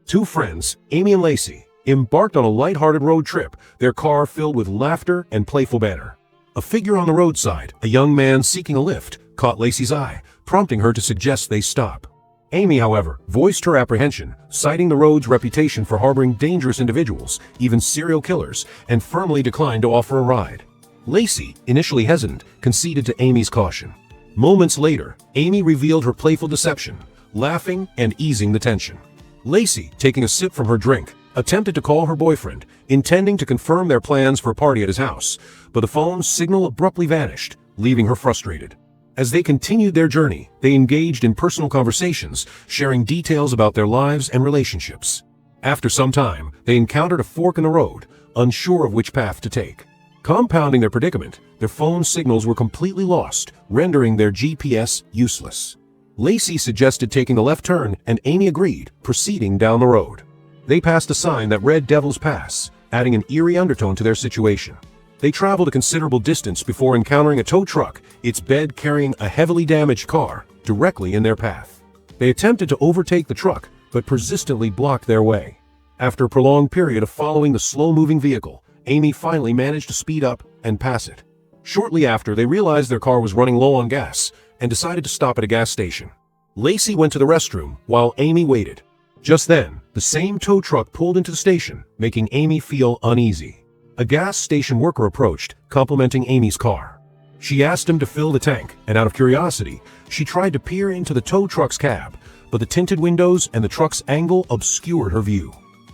Two friends, Amy and Lacey, embarked on a light-hearted road trip, their car filled with laughter and playful banter. A figure on the roadside, a young man seeking a lift, caught Lacey's eye, prompting her to suggest they stop. Amy, however, voiced her apprehension, citing the road's reputation for harboring dangerous individuals, even serial killers, and firmly declined to offer a ride. Lacey, initially hesitant, conceded to Amy's caution. Moments later, Amy revealed her playful deception, laughing and easing the tension. Lacey, taking a sip from her drink, attempted to call her boyfriend, intending to confirm their plans for a party at his house, but the phone's signal abruptly vanished, leaving her frustrated. As they continued their journey, they engaged in personal conversations, sharing details about their lives and relationships. After some time, they encountered a fork in the road, unsure of which path to take. Compounding their predicament, their phone signals were completely lost, rendering their GPS useless. Lacey suggested taking the left turn, and Amy agreed, proceeding down the road. They passed a sign that read Devil's Pass, adding an eerie undertone to their situation. They traveled a considerable distance before encountering a tow truck, its bed carrying a heavily damaged car, directly in their path. They attempted to overtake the truck, but persistently blocked their way. After a prolonged period of following the slow-moving vehicle, Amy finally managed to speed up and pass it. Shortly after, they realized their car was running low on gas, and decided to stop at a gas station. Lacey went to the restroom, while Amy waited. Just then, the same tow truck pulled into the station, making Amy feel uneasy. A gas station worker approached, complimenting Amy's car. She asked him to fill the tank, and out of curiosity, she tried to peer into the tow truck's cab, but the tinted windows and the truck's angle obscured her view.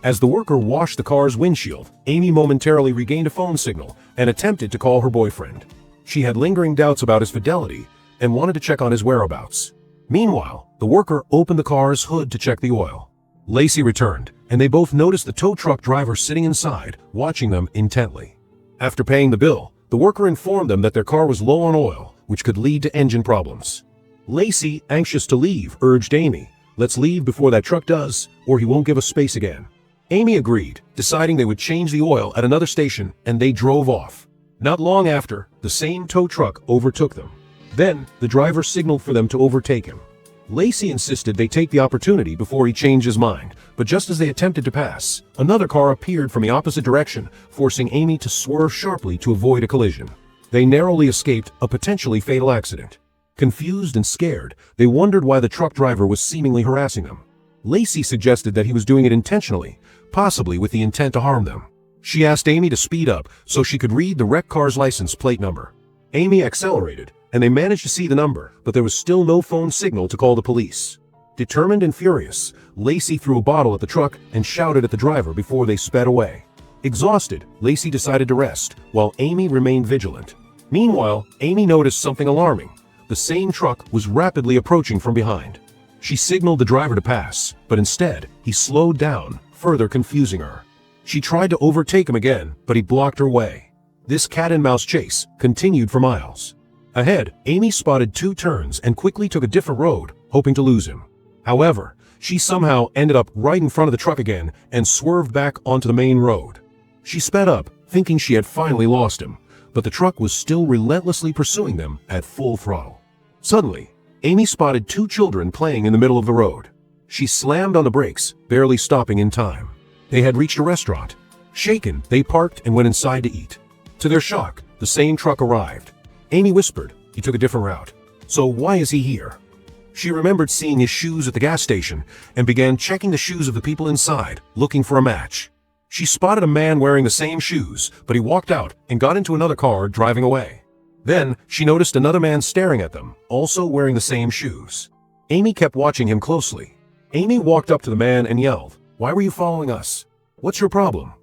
As the worker washed the car's windshield, Amy momentarily regained a phone signal and attempted to call her boyfriend. She had lingering doubts about his fidelity and wanted to check on his whereabouts. Meanwhile, the worker opened the car's hood to check the oil. Lacey returned, and they both noticed the tow truck driver sitting inside, watching them intently. After paying the bill, the worker informed them that their car was low on oil, which could lead to engine problems. Lacey, anxious to leave, urged Amy, "Let's leave before that truck does, or he won't give us space again." Amy agreed, deciding they would change the oil at another station, and they drove off. Not long after, the same tow truck overtook them. Then, the driver signaled for them to overtake him. Lacey insisted they take the opportunity before he changed his mind, but just as they attempted to pass, another car appeared from the opposite direction, forcing Amy to swerve sharply to avoid a collision. They narrowly escaped a potentially fatal accident. Confused and scared, they wondered why the truck driver was seemingly harassing them. Lacey suggested that he was doing it intentionally, possibly with the intent to harm them. She asked Amy to speed up so she could read the wrecked car's license plate number. Amy accelerated, and they managed to see the number, but there was still no phone signal to call the police. Determined and furious, Lacey threw a bottle at the truck and shouted at the driver before they sped away. Exhausted, Lacey decided to rest, while Amy remained vigilant. Meanwhile, Amy noticed something alarming. The same truck was rapidly approaching from behind. She signaled the driver to pass, but instead, he slowed down, further confusing her. She tried to overtake him again, but he blocked her way. This cat-and-mouse chase continued for miles. Ahead, Amy spotted two turns and quickly took a different road, hoping to lose him. However, she somehow ended up right in front of the truck again and swerved back onto the main road. She sped up, thinking she had finally lost him, but the truck was still relentlessly pursuing them at full throttle. Suddenly, Amy spotted two children playing in the middle of the road. She slammed on the brakes, barely stopping in time. They had reached a restaurant. Shaken, they parked and went inside to eat. To their shock, the same truck arrived. Amy whispered, "He took a different route. So why is he here?" She remembered seeing his shoes at the gas station and began checking the shoes of the people inside, looking for a match. She spotted a man wearing the same shoes, but he walked out and got into another car driving away. Then, she noticed another man staring at them, also wearing the same shoes. Amy kept watching him closely. Amy walked up to the man and yelled, "Why were you following us? What's your problem?"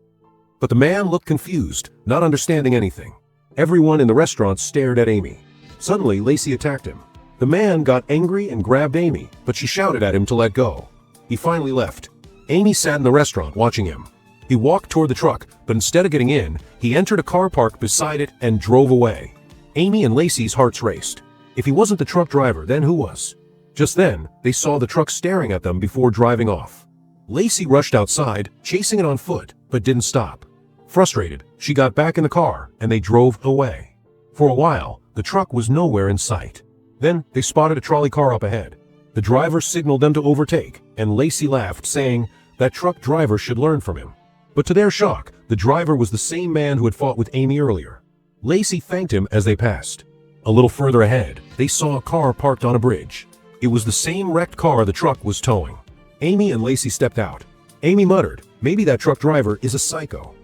But the man looked confused, not understanding anything. Everyone in the restaurant stared at Amy. Suddenly, Lacey attacked him. The man got angry and grabbed Amy, but she shouted at him to let go. He finally left. Amy sat in the restaurant watching him. He walked toward the truck, but instead of getting in, he entered a car parked beside it and drove away. Amy and Lacey's hearts raced. If he wasn't the truck driver, then who was? Just then, they saw the truck staring at them before driving off. Lacey rushed outside, chasing it on foot, but didn't stop. Frustrated, she got back in the car, and they drove away. For a while, the truck was nowhere in sight. Then, they spotted a trolley car up ahead. The driver signaled them to overtake, and Lacey laughed, saying, that truck driver should learn from him. But to their shock, the driver was the same man who had fought with Amy earlier. Lacey thanked him as they passed. A little further ahead, they saw a car parked on a bridge. It was the same wrecked car the truck was towing. Amy and Lacey stepped out. Amy muttered, "Maybe that truck driver is a psycho."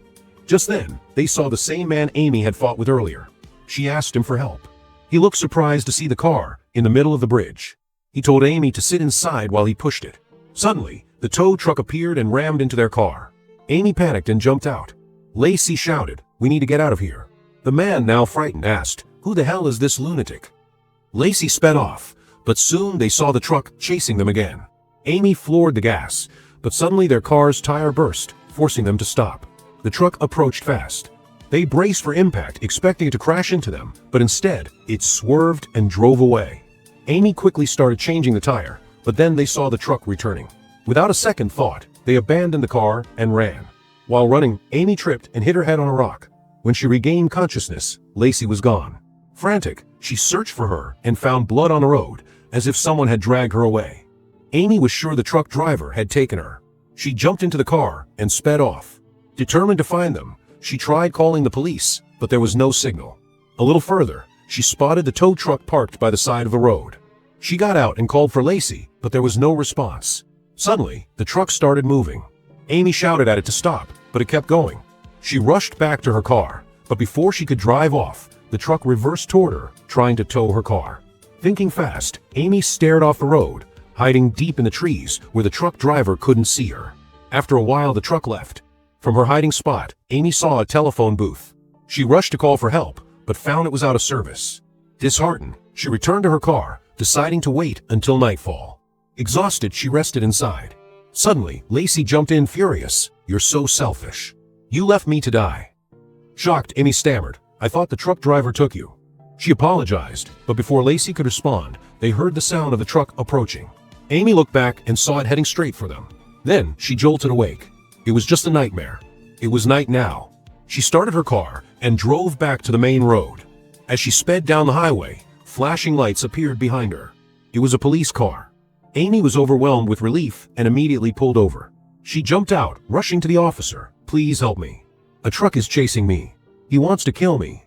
Just then, they saw the same man Amy had fought with earlier. She asked him for help. He looked surprised to see the car in the middle of the bridge. He told Amy to sit inside while he pushed it. Suddenly, the tow truck appeared and rammed into their car. Amy panicked and jumped out. Lacey shouted, "We need to get out of here." The man, now frightened, asked, "Who the hell is this lunatic?" Lacey sped off, but soon they saw the truck chasing them again. Amy floored the gas, but suddenly their car's tire burst, forcing them to stop. The truck approached fast. They braced for impact, expecting it to crash into them, but instead, it swerved and drove away. Amy quickly started changing the tire, but then they saw the truck returning. Without a second thought, they abandoned the car and ran. While running, Amy tripped and hit her head on a rock. When she regained consciousness, Lacey was gone. Frantic, she searched for her and found blood on the road, as if someone had dragged her away. Amy was sure the truck driver had taken her. She jumped into the car and sped off. Determined to find them, she tried calling the police, but there was no signal. A little further, she spotted the tow truck parked by the side of the road. She got out and called for Lacey, but there was no response. Suddenly, the truck started moving. Amy shouted at it to stop, but it kept going. She rushed back to her car, but before she could drive off, the truck reversed toward her, trying to tow her car. Thinking fast, Amy stared off the road, hiding deep in the trees where the truck driver couldn't see her. After a while, the truck left. From her hiding spot, Amy saw a telephone booth. She rushed to call for help, but found it was out of service. Disheartened, she returned to her car, deciding to wait until nightfall. Exhausted, she rested inside. Suddenly, Lacey jumped in furious. "You're so selfish. You left me to die." Shocked, Amy stammered, "I thought the truck driver took you." She apologized, but before Lacey could respond, they heard the sound of the truck approaching. Amy looked back and saw it heading straight for them. Then, she jolted awake. It was just a nightmare. It was night now. She started her car and drove back to the main road. As she sped down the highway, flashing lights appeared behind her. It was a police car. Amy was overwhelmed with relief and immediately pulled over. She jumped out, rushing to the officer. "Please help me. A truck is chasing me. He wants to kill me."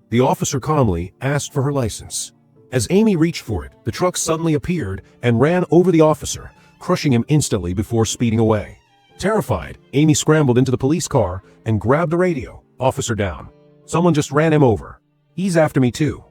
The officer calmly asked for her license. As Amy reached for it, the truck suddenly appeared and ran over the officer, crushing him instantly before speeding away. Terrified, Amy scrambled into the police car and grabbed the radio. "Officer down. Someone just ran him over. He's after me too."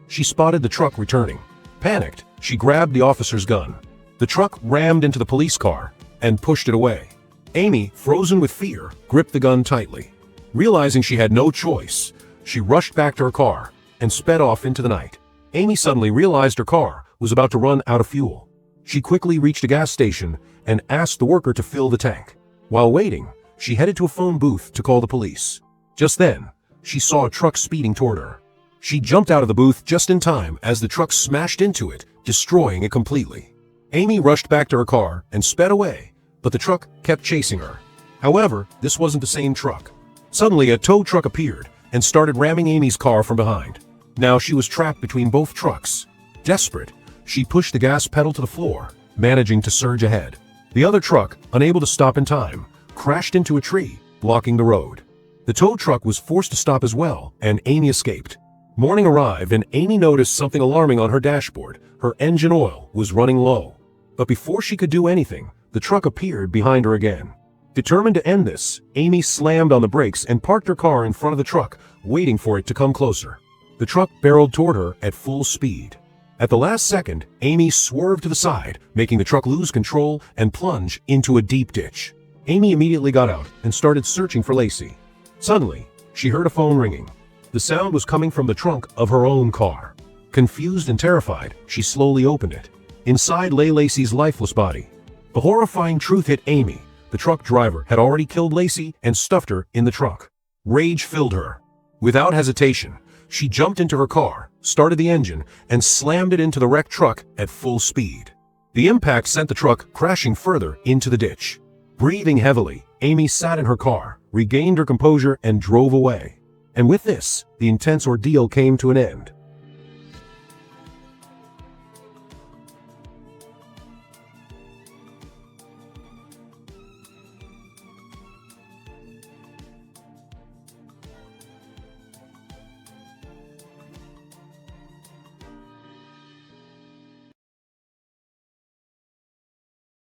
She spotted the truck returning. Panicked, she grabbed the officer's gun. The truck rammed into the police car and pushed it away. Amy, frozen with fear, gripped the gun tightly. Realizing she had no choice, she rushed back to her car and sped off into the night. Amy suddenly realized her car was about to run out of fuel. She quickly reached a gas station and asked the worker to fill the tank. While waiting, she headed to a phone booth to call the police. Just then, she saw a truck speeding toward her. She jumped out of the booth just in time as the truck smashed into it, destroying it completely. Amy rushed back to her car and sped away, but the truck kept chasing her. However, this wasn't the same truck. Suddenly, a tow truck appeared and started ramming Amy's car from behind. Now she was trapped between both trucks. Desperate, she pushed the gas pedal to the floor, managing to surge ahead. The other truck, unable to stop in time, crashed into a tree, blocking the road. The tow truck was forced to stop as well, and Amy escaped. Morning arrived and Amy noticed something alarming on her dashboard. Her engine oil was running low. But before she could do anything, the truck appeared behind her again. Determined to end this, Amy slammed on the brakes and parked her car in front of the truck, waiting for it to come closer. The truck barreled toward her at full speed. At the last second, Amy swerved to the side, making the truck lose control and plunge into a deep ditch. Amy immediately got out and started searching for Lacey. Suddenly, she heard a phone ringing. The sound was coming from the trunk of her own car. Confused and terrified, she slowly opened it. Inside lay Lacey's lifeless body. The horrifying truth hit Amy. The truck driver had already killed Lacey and stuffed her in the trunk. Rage filled her. Without hesitation, she jumped into her car, started the engine, and slammed it into the wrecked truck at full speed. The impact sent the truck crashing further into the ditch. Breathing heavily, Amy sat in her car, regained her composure, and drove away. And with this, the intense ordeal came to an end.